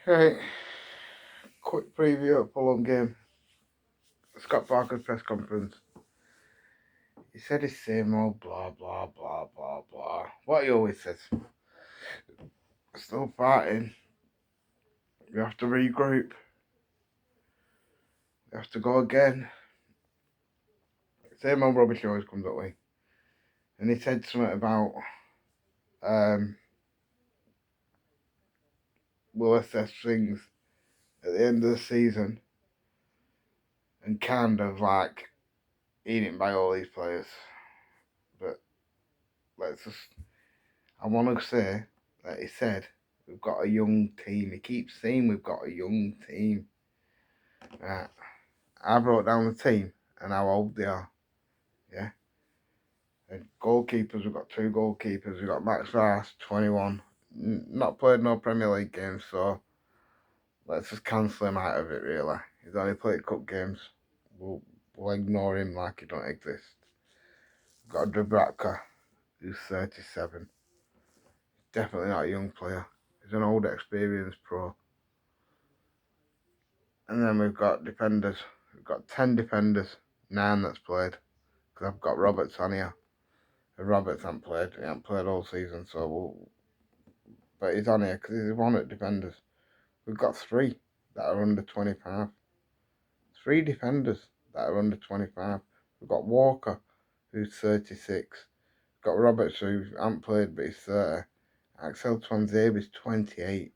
Right, quick preview of Fulham game. Scott Parker's press conference. He said his same old blah blah blah blah blah. What he always says. Still fighting. We have to regroup. We have to go again. Same old rubbish always comes that way. And he said something about we'll assess things at the end of the season and kind of like eating by all these players. But I want to say that he said we've got a young team. He keeps saying we've got a young team. Right. I brought down the team and how old they are. Yeah. And goalkeepers, we've got two goalkeepers. We've got Max Rice, 21. Not played no Premier League games, so let's just cancel him out of it, really. He's only played cup games. We'll ignore him like he don't exist. We've got Dubravka, who's 37. Definitely not a young player. He's an old, experienced pro. And then we've got defenders. We've got 10 defenders, 9 that's played. Because I've got Roberts on here. And Roberts hasn't played. He hasn't played all season, but he's on here because he's one at defenders. We've got 3 that are under 25. 3 defenders that are under 25. We've got Walker, who's 36. We've got Roberts, who hasn't played, but he's 30. Axel Twanzebe's 28.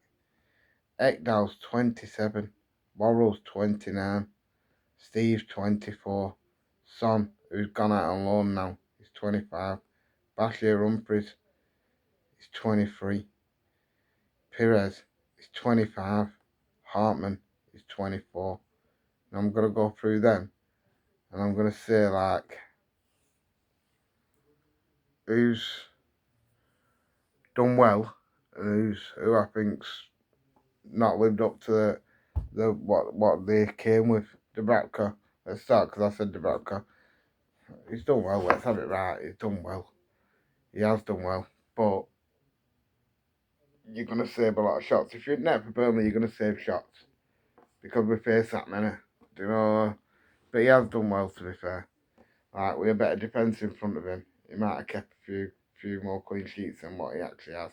Ekdal's 27. Worrell's 29. Steve's 24. Son, who's gone out on loan now, he's 25. Bashir Humphries is 23. Perez is 25. Hartman is 24. And I'm going to go through them and I'm going to say, like, who's done well and who I think's not lived up to what they came with. Dubravka. Let's start because I said Dubravka. He's done well. Let's have it right. He's done well. He has done well, but you're going to save a lot of shots. If you're net for Burnley, you're going to save shots because we face that many. Do you know? But he has done well, to be fair. Like, we have better defence in front of him. He might have kept a few more clean sheets than what he actually has.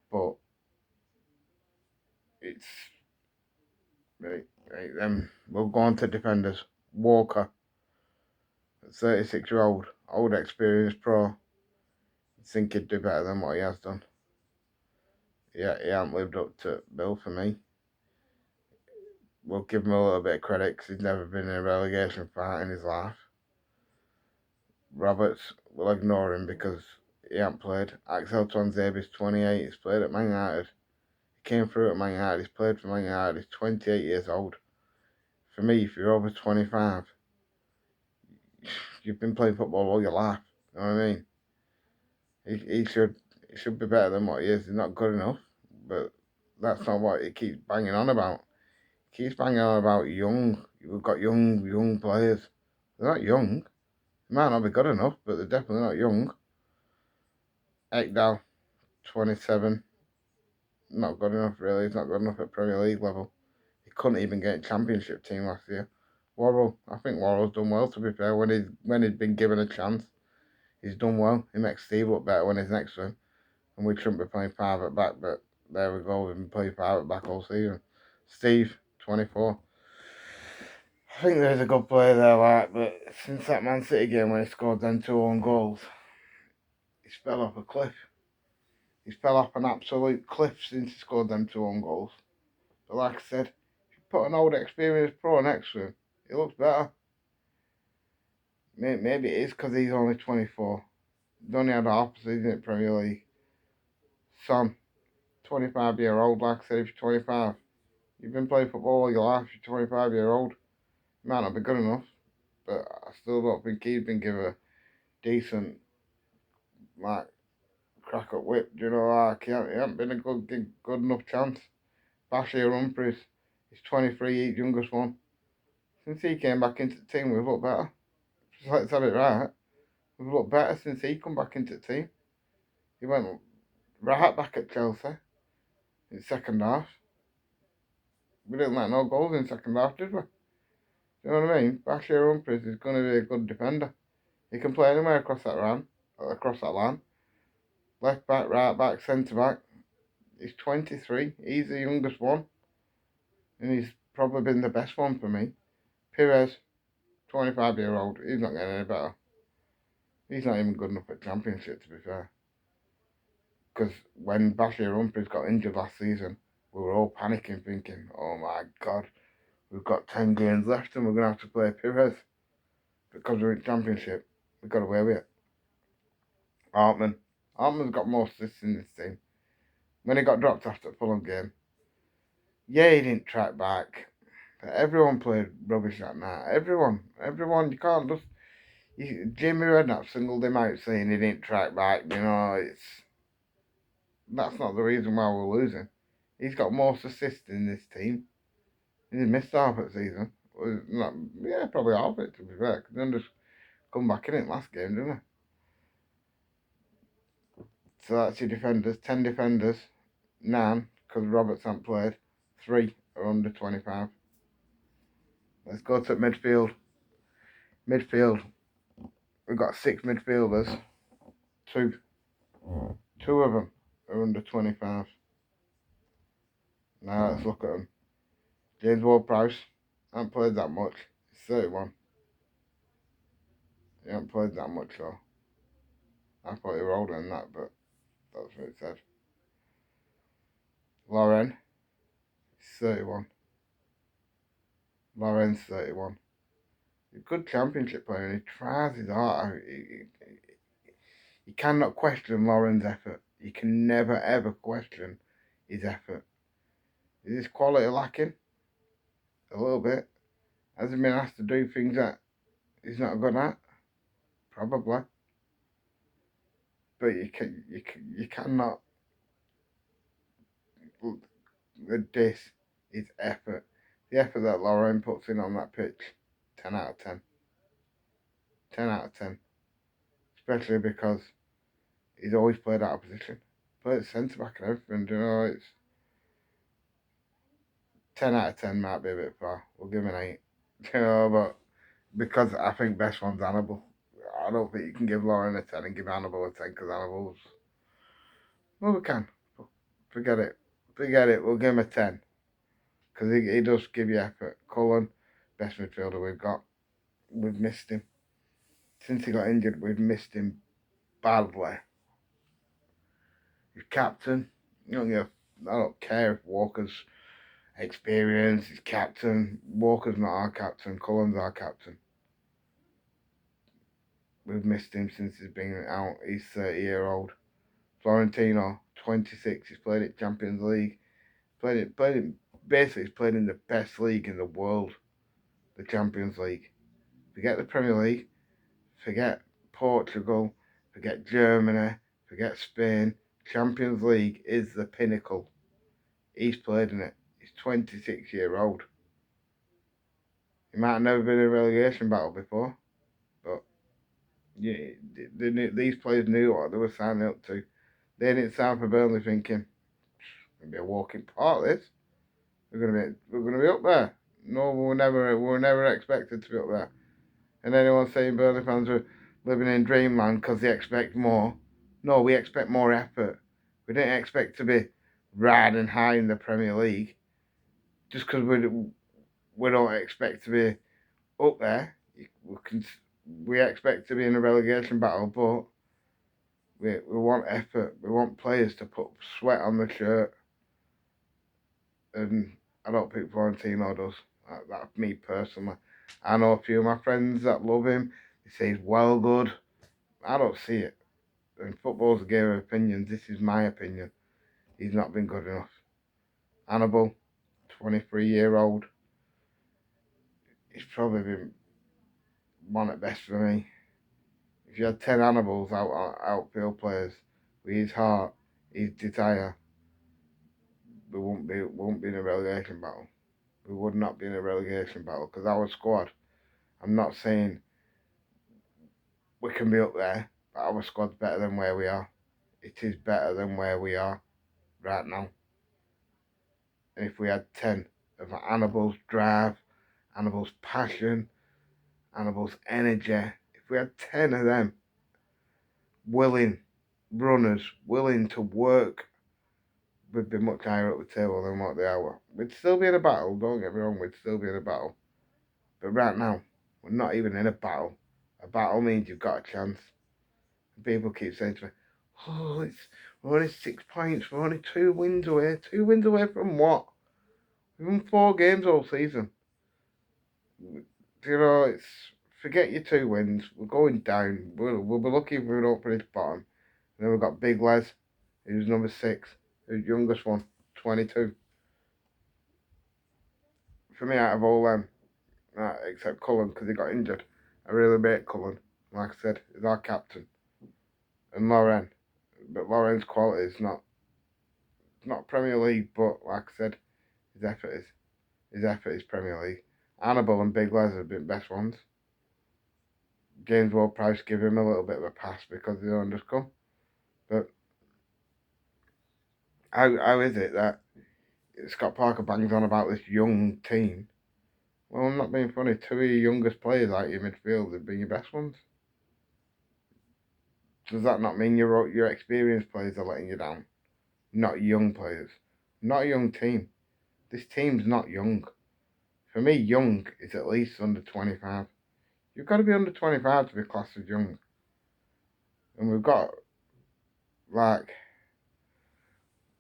But it's right. Then we'll go on to defenders. Walker, 36-year-old, old experienced pro. I think he'd do better than what he has done. Yeah, he hasn't lived up to Bill for me. We'll give him a little bit of credit because he's never been in a relegation fight in his life. Roberts, we'll ignore him because he hasn't played. Axel Twanzebe's 28. He's played at Man United. He came through at Man United. He's played for Man United. He's 28 years old. For me, if you're over 25, you've been playing football all your life. You know what I mean? He should be better than what he is. He's not good enough, but that's not what he keeps banging on about. He keeps banging on about young. We've got young players. They're not young. They might not be good enough, but they're definitely not young. Ekdal, 27. Not good enough, really. He's not good enough at Premier League level. He couldn't even get a Championship team last year. Worrell, I think Worrell's done well, to be fair. When he's been given a chance, he's done well. He makes Steve look better when he's next to him. And we shouldn't be playing 5 at back, but there we go. We've been playing 5 at back all season. Steve, 24. I think there's a good player there, like, but since that Man City game when he scored them 2 own goals, he's fell off a cliff. He's fell off an absolute cliff since he scored them 2 own goals. But like I said, if you put an old experienced pro next to him, he looks better. Maybe it is because he's only 24. He's only had half a season in Premier League. Son, 25-year-old, like I said, if you're 25, you've been playing football all your life, you're 25-year-old. You might not be good enough, but I still don't think he's been given a decent, like, crack up whip. Do you know, like, he hasn't been a good enough chance. Bashir Humphries, he's 23, he's youngest one. Since he came back into the team, we've looked better. Just let's have it right. We've looked better since he come back into the team. He went right back at Chelsea. in second half. We didn't let no goals in second half, did we? You know what I mean? Bashir Humphries is going to be a good defender. He can play anywhere across that line. Left back, right back, centre back. He's 23. He's the youngest one, and he's probably been the best one for me. Pires, 25-year-old. He's not getting any better. He's not even good enough at Championship, to be fair. Because when Bashir Humphries got injured last season, we were all panicking, thinking, "Oh my God, we've got 10 games left, and we're gonna have to play Pires because we're in Championship." We got away with it. Hartman's got more assists in this team. When he got dropped after the Fulham game, yeah, he didn't track back. But everyone played rubbish that night. Everyone. You can't just. Jamie Redknapp singled him out saying he didn't track back. That's not the reason why we're losing. He's got more assists in this team. He's missed half of the season. Well, not, yeah, probably half of it, to be fair. Because then just come back in it last game, didn't he? So that's your defenders. 10 defenders. 9, because Roberts hasn't played. 3 are under 25. Let's go to midfield. Midfield. We've got 6 midfielders. Two of them are under 25. Now let's look at them. James Ward-Prowse. Hasn't played that much. He's 31. He hasn't played that much though. I thought he were older than that, but that's what it said. Lauren. He's 31. Lauren's 31. He's a good Championship player and he tries his heart. You cannot question Lauren's effort. You can never ever question his effort. Is his quality lacking? A little bit. Has he been asked to do things that he's not good at? Probably. But you cannot. This is effort. The effort that Lauren puts in on that pitch, 10 out of 10. 10 out of 10. Especially because he's always played out of position. Played centre back and everything. It's 10 out of 10 might be a bit far. We'll give him an 8. But because I think best one's Hannibal. I don't think you can give Lauren a 10 and give Hannibal a 10 because Hannibal's. Well, we can. Forget it. We'll give him a 10. Because he does give you effort. Cullen, best midfielder we've got. We've missed him. Since he got injured, we've missed him badly. He's captain. I don't care if Walker's experienced. He's captain. Walker's not our captain. Cullen's our captain. We've missed him since he's been out. He's 30-year-old. Florentino, 26. He's played at Champions League. Basically, he's played in the best league in the world, the Champions League. Forget the Premier League. Forget Portugal. Forget Germany. Forget Spain. Champions League is the pinnacle. He's played in it. He's 26-year-old. He might have never been in a relegation battle before, but yeah, these players knew what they were signing up to. They didn't sign for Burnley thinking it's gonna be a walking park. This we're gonna be up there. No, we were never expected to be up there. And anyone saying Burnley fans are living in dreamland because they expect more. No, we expect more effort. We didn't expect to be riding high in the Premier League just because we don't expect to be up there. We expect to be in a relegation battle, but we want effort. We want players to put sweat on the shirt. And I don't think Florentino does. That's me personally. I know a few of my friends that love him. They say he's well good. I don't see it. And football's a game of opinions. This is my opinion. He's not been good enough. Hannibal, 23-year-old. He's probably been one at best for me. If you had 10 Hannibals outfield players with his heart, his desire, we won't be in a relegation battle. We would not be in a relegation battle because our squad. I'm not saying we can be up there, but our squad's better than where we are. It is better than where we are right now. And if we had 10 of Hannibal's drive, Hannibal's passion, Hannibal's energy, if we had 10 of them willing runners, willing to work, we'd be much higher up the table than what they are. We'd still be in a battle, don't get me wrong, we'd still be in a battle. But right now, we're not even in a battle. A battle means you've got a chance. People keep saying to me, oh, we're only 6 points, we're only 2 wins away. 2 wins away from what? We've won 4 games all season. You know, it's forget your 2 wins. We're going down. We'll be lucky if we don't finish bottom. And then we've got Big Les, who's number 6, who's youngest one, 22. For me, out of all them, except Cullen, because he got injured, I really rate Cullen. Like I said, he's our captain. And Lauren. But Lauren's quality is not Premier League, but like I said, his effort is Premier League. Hannibal and Big Les have been best ones. James Ward-Prowse give him a little bit of a pass because he's underscore. But how is it that Scott Parker bangs on about this young team? Well, I'm not being funny. 2 of your youngest players out your midfield have been your best ones. Does that not mean your experienced players are letting you down? Not young players. Not a young team. This team's not young. For me, young is at least under 25. You've got to be under 25 to be classed as young. And we've got, like,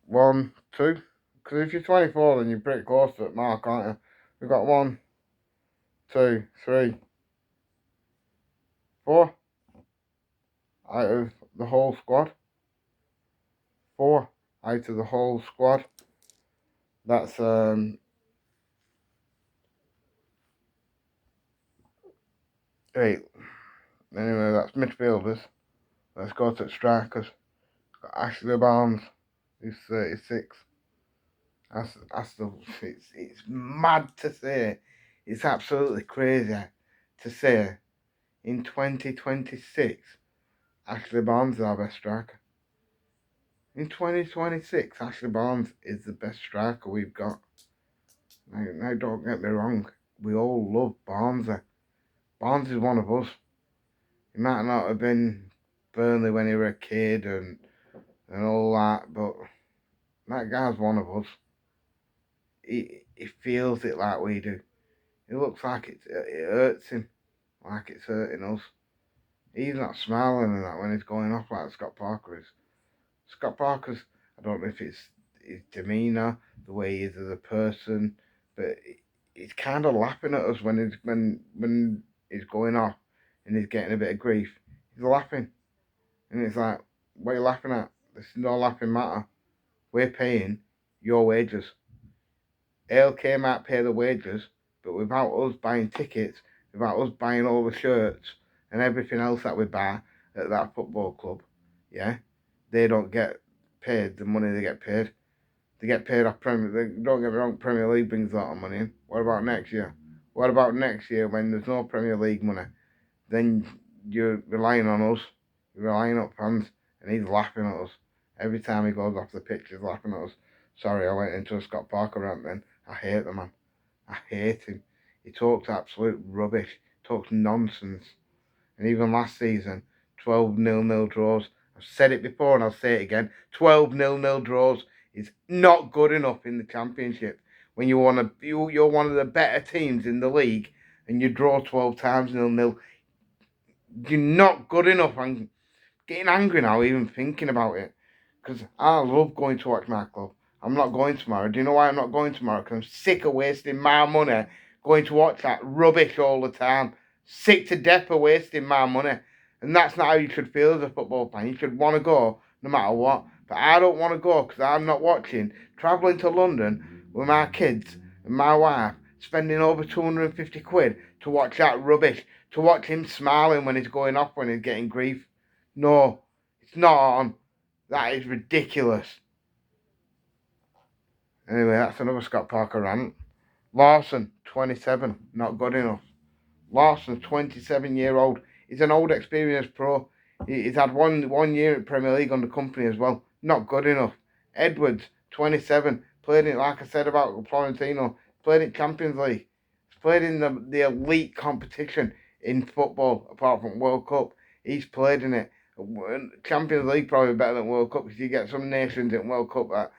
1, 2. Because if you're 24, then you're pretty close to that mark, aren't you? We've got 1, 2, 3, 4 out of the whole squad. 4 out of the whole squad. That's, Right. Anyway, that's midfielders. Let's go to strikers. Got Ashley Barnes, who's 36. It's mad to say. It's absolutely crazy to say in 2026, Ashley Barnes is our best striker. In 2026, Ashley Barnes is the best striker we've got. Now don't get me wrong. We all love Barnes. Barnes is one of us. He might not have been Burnley when he was a kid and all that, but that guy's one of us. He feels it like we do. It looks like it hurts him, like it's hurting us. He's not smiling and that when he's going off like Scott Parker is. Scott Parker's, I don't know if it's his demeanour, the way he is as a person, but he's kind of laughing at us when he's going off and he's getting a bit of grief. He's laughing. And it's like, what are you laughing at? This is no laughing matter. We're paying your wages. ALK might pay the wages, but without us buying tickets, without us buying all the shirts and everything else that we buy at that football club, yeah, they don't get paid the money they get paid. They get paid off Premier. Don't get me wrong, Premier League brings a lot of money in. What about next year? What about next year when there's no Premier League money? Then you're relying on us. You're relying on fans, and he's laughing at us every time he goes off the pitch. He's laughing at us. Sorry, I went into a Scott Parker rant then. I hate the man. I hate him. He talks absolute rubbish. Talks nonsense. And even last season, 12 0-0 draws. I've said it before and I'll say it again. 12 0-0 draws is not good enough in the Championship. When you're one of the better teams in the league and you draw 12 times 0-0, you're not good enough. I'm getting angry now even thinking about it. Because I love going to watch my club. I'm not going tomorrow. Do you know why I'm not going tomorrow? Because I'm sick of wasting my money going to watch that rubbish all the time. Sick to death of wasting my money. And that's not how you should feel as a football fan. You should want to go no matter what. But I don't want to go because I'm not watching. Travelling to London with my kids and my wife, spending over 250 quid to watch that rubbish. To watch him smiling when he's going off when he's getting grief. No, it's not on. That is ridiculous. Anyway, that's another Scott Parker rant. Lawson, 27, not good enough. Lawson, 27-year-old. He's an old experienced pro. He's had one year in Premier League under company as well. Not good enough. Edwards, 27, played in, like I said about Florentino, played in Champions League. He's played in the elite competition in football, apart from World Cup. He's played in it. Champions League probably better than World Cup because you get some nations in World Cup that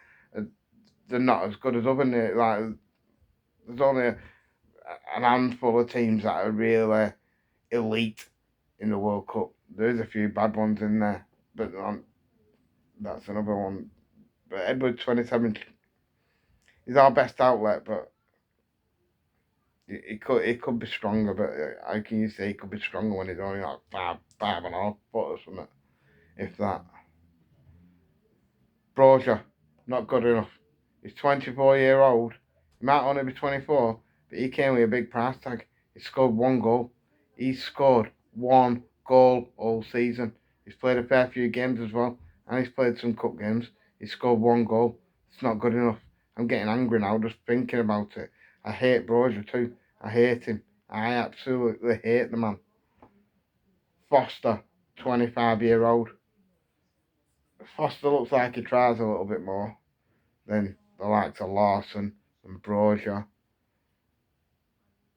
they're not as good as other. Like there's only an handful of teams that are really elite in the World Cup. There's a few bad ones in there, but that's another one. But Edward 27 is our best outlet, but it could be stronger. But how can you say he could be stronger when he's only like 5.5 foot or something, if that. Brozier, not good enough. He's 24-year-old. He might only be 24, but he came with a big price tag. He scored 1 goal. He's scored 1 goal all season. He's played a fair few games as well, and he's played some cup games. He scored 1 goal. It's not good enough. I'm getting angry now just thinking about it. I hate Brozier too. I hate him. I absolutely hate the man. Foster, 25-year-old. Foster looks like he tries a little bit more than the likes of Larson and Brozier,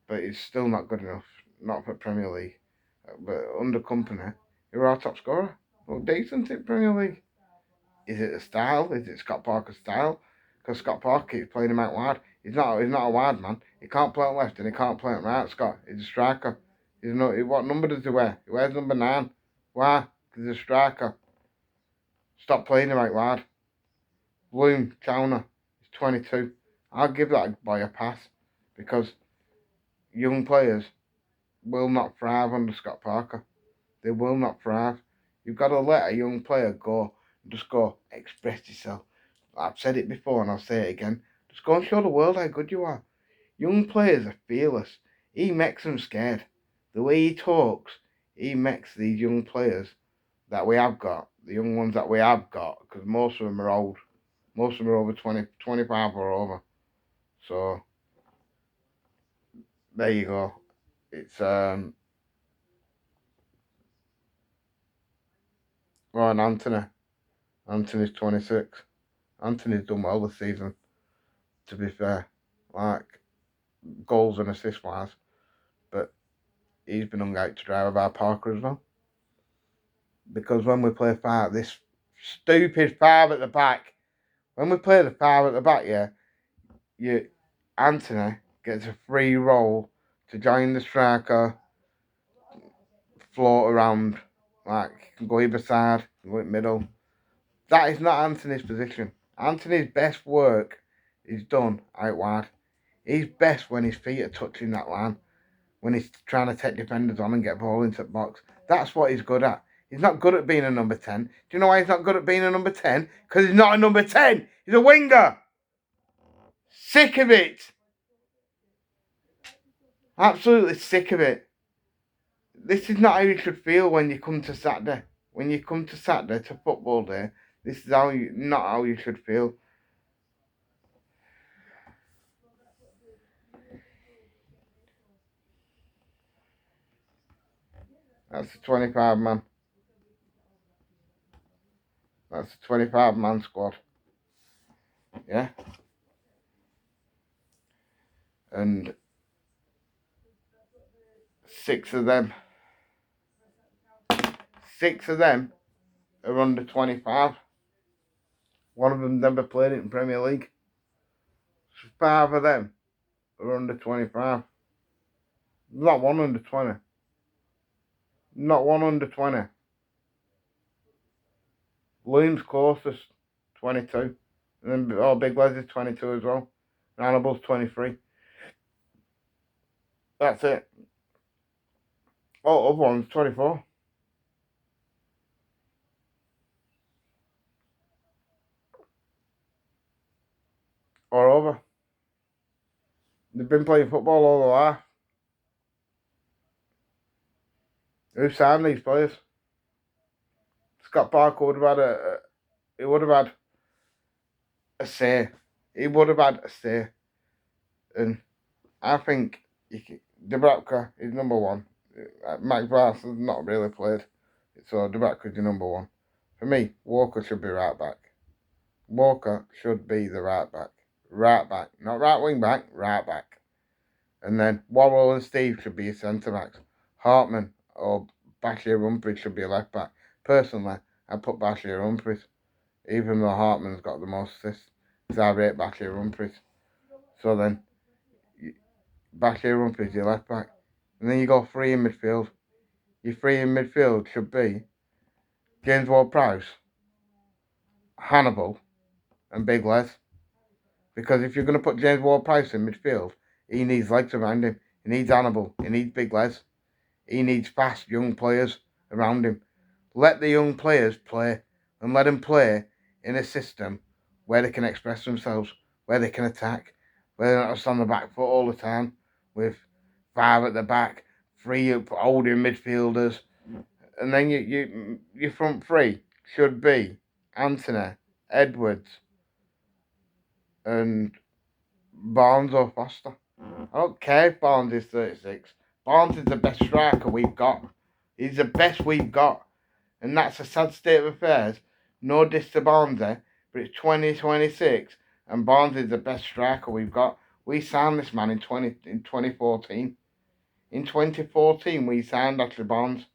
but he's still not good enough. Not for Premier League. But under company, he was our top scorer. Well, decent in Premier League. Is it the style? Is it Scott Parker's style? Because Scott Parker keeps playing him out wide. He's not a wide man. He can't play on left and he can't play on right, Scott. He's a striker. What number does he wear? He wears number 9. Why? Because he's a striker. Stop playing him out wide. Bloom, Chowner, he's 22. I'll give that boy a pass because young players will not thrive under Scott Parker. They will not thrive. You've got to let a young player go and just go express yourself. I've said it before and I'll say it again. Just go and show the world how good you are. Young players are fearless. He makes them scared. The way he talks, he makes these young players that we have got, the young ones that we have got, because most of them are old. Most of them are over 20, 25 or over. So, there you go. It's, Ryan Anthony. Anthony's 26. Anthony's done well this season, to be fair. Like, goals and assist wise. But he's been hung out to dry with our Parker as well. Because when we play this stupid 5 at the back, when we play the 5 at the back, Anthony gets a free roll to join the striker, float around, like can go either side, go in the middle. That is not Anthony's position. Anthony's best work is done out wide. He's best when his feet are touching that line, when he's trying to take defenders on and get ball into the box. That's what he's good at. He's not good at being a number 10. Do you know why he's not good at being a number 10? Because he's not a number 10. He's a winger. Sick of it. Absolutely sick of it. This is not how you should feel when you come to Saturday. When you come to Saturday, to football day, this is not how you should feel. That's the 25 man. That's the 25 man squad. Yeah. And 6 of them are under 25. One of them never played it in Premier League. 5 of them are under 25. Not one under 20. Not one under 20. Loon's closest, 22. And then Big Les is 22 as well. And Hannibal's 23. That's it. Other one's 24. Or over. They've been playing football all their life. Who signed these players? Scott Parker would have had he would have had a say. He would have had a say. And I think Dubravka is number 1. Max Vass has not really played. So Dubravka is your number 1. For me, Walker should be right back. Walker should be the right back. right back. Not right wing back, right back. And then Worrell and Steve should be your centre backs. Hartman or Bashir Humphries should be a left back. Personally, I put Bashir Humphries, even though Hartman's got the most assists, because I rate Bashir Humphries. So then, Bashir Humphries, your left back. And then you go three in midfield. Your three in midfield should be James Ward-Prowse, Hannibal, and Big Les. Because if you're going to put James Ward-Prowse in midfield, he needs legs around him. He needs Hannibal. He needs Big Les. He needs fast young players around him. Let the young players play, and let them play in a system where they can express themselves, where they can attack, where they're not just on the back foot all the time with five at the back, three holding midfielders, and then your front three should be Anthony, Edwards, and Barnes or Foster. I don't care if Barnes is 36. Barnes is the best striker we've got. He's the best we've got. And that's a sad state of affairs. No diss to Barnsley, but it's 2026 and Barnes is the best striker we've got. We signed this man in 2014. In 2014 we signed Ashley Barnes.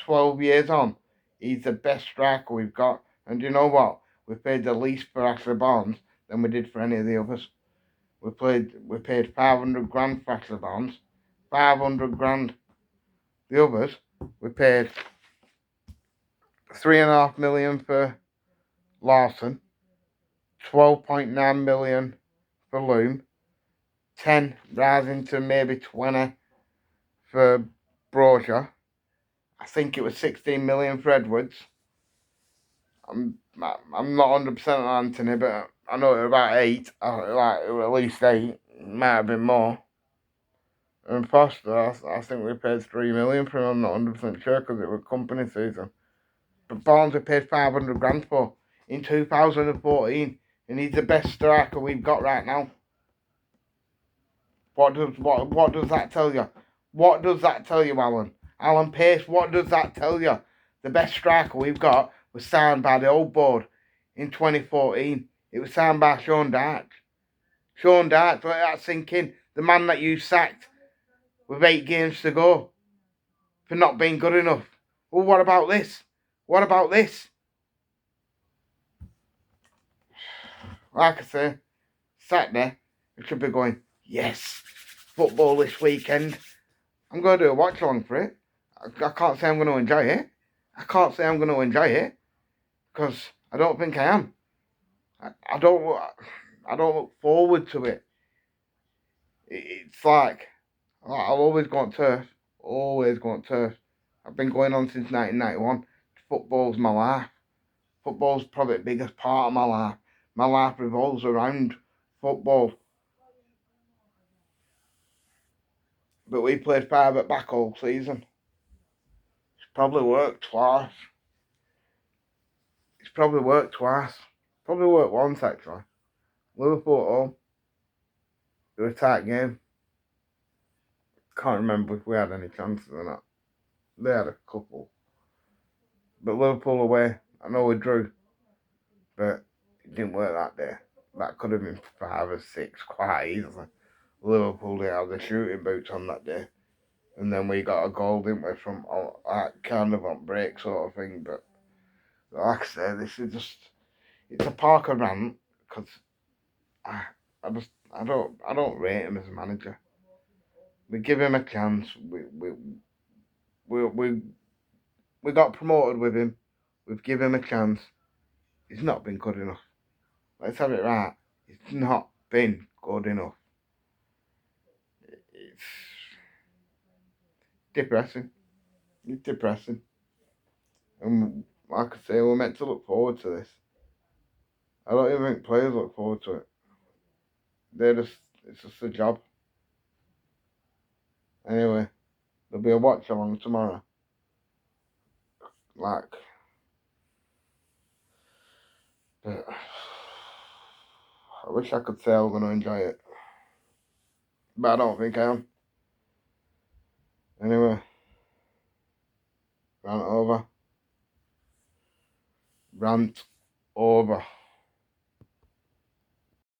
12 years on, he's the best striker we've got. And you know what? We paid the least for Ashley Barnes than we did for any of the others. We paid 500 grand for Ashley Barnes. 500 grand. The others, we paid 3.5 million for Larson, 12.9 million for Loom, 10 rising to maybe 20 for Brozier. I think it was 16 million for Edwards. I'm not 100% on Anthony, but I know it was about 8. Like it was at least 8. It might have been more. And Foster, I think we paid 3 million for him. I'm not 100% sure because it was company season. But Barnes we paid 500 grand for in 2014, and he's the best striker we've got right now. What does that tell you? What does that tell you, Alan? Alan Pace, what does that tell you? The best striker we've got was signed by the old board in 2014. It was signed by Sean Dyche. Sean Dyche, let that sink in. The man that you sacked with 8 games to go for not being good enough. Well, what about this? What about this? Like I say, Saturday, we should be going, yes, football this weekend. I'm going to do a watch along for it. I can't say I'm going to enjoy it. I can't say I'm going to enjoy it because I don't think I am. I don't look forward to it. It's like I'll always go on turf. Always go on turf. I've been going on since 1991. Football's my life. Football's probably the biggest part of my life. My life revolves around football. But we played 5 at back all season. It's probably worked twice. Probably worked once actually. Liverpool at home. It was a tight game. Can't remember if we had any chances or not. They had a couple. But Liverpool away, I know we drew. But it didn't work that day. That could have been 5 or 6 quite easily. Liverpool didn't have the shooting boots on that day. And then we got a goal, didn't we, from kind of on break sort of thing. But like I say, this is just, it's a Parker rant because I don't rate him as a manager. We give him a chance. We got promoted with him. We've given him a chance. He's not been good enough. Let's have it right. It's not been good enough. It's depressing. It's depressing. And like I say, we're meant to look forward to this. I don't even think players look forward to it. It's just a job. Anyway, there'll be a watch along tomorrow. But I wish I could say I'm going to enjoy it. But I don't think I am. Anyway, rant over. Rant over.